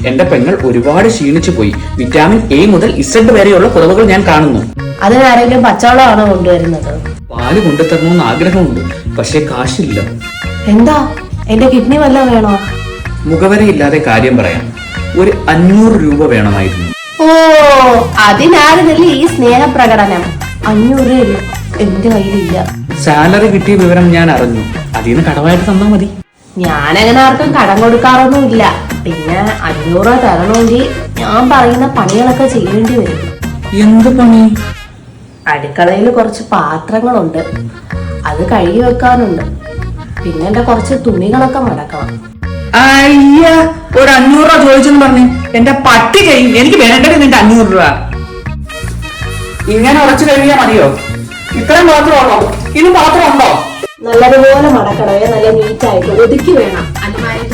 എന്റെ പെങ്ങൾ ഒരുപാട് ക്ഷീണിച്ചു പോയി. വിറ്റാമിൻ എ മുതൽ ഇസഡ് വരെയുള്ള കുറവുകൾ ഞാൻ കാണുന്നു. അതിനാരെങ്കിലും പച്ചവെള്ളമാണോ കൊണ്ടുവരുന്നത്? പാല് കൊണ്ടുതരണമെന്ന് ആഗ്രഹമുണ്ട്, പക്ഷെ കാശില്ല. എന്താ, എന്റെ കിഡ്നി വല്ലതും വേണോ? മുഖവരയില്ലാതെ കാര്യം പറയാം, ഒരു 500 രൂപ വേണമായിരുന്നു. ഓ, അതിനായിരുന്നല്ലേ ഈ സ്നേഹപ്രകടനം. 500 രൂപ എന്റെ കയ്യിലില്ല. സാലറി കിട്ടിയ വിവരം ഞാൻ അറിഞ്ഞു, അതിന് കടമായിട്ട് തന്നാ മതി. ഞാനങ്ങനെ ആർക്കും കടം കൊടുക്കാറൊന്നുമില്ല. പിന്നെ 500 രൂപ തരണമെങ്കിൽ ഞാൻ പറയുന്ന പണികളൊക്കെ ചെയ്യേണ്ടി വരും. എന്ത് പണി? അടുക്കളയിൽ കുറച്ച് പാത്രങ്ങളുണ്ട്, അത് കഴുകി വെക്കാനുണ്ട്. പിന്നെ എന്റെ കുറച്ച് തുണികളൊക്കെ മടക്കണം. അയ്യ, ഒരു 500 രൂപ ചോദിച്ചെന്ന് പറഞ്ഞു എന്റെ പട്ടി ചെയ്യും. എനിക്ക് വേണ്ടത് നിന്റെ 500 രൂപ. ഇങ്ങനെ ഉറച്ചു കഴിയാ മതിയോ? ഇത്രയും മാത്രമുള്ളോ? ഇനി മാത്രം ഉണ്ടോ? നല്ലതുപോലെ മടക്കണമേ, നല്ല നീറ്റായിട്ട് ഒതുക്കി വേണം. അലമാരയിൽ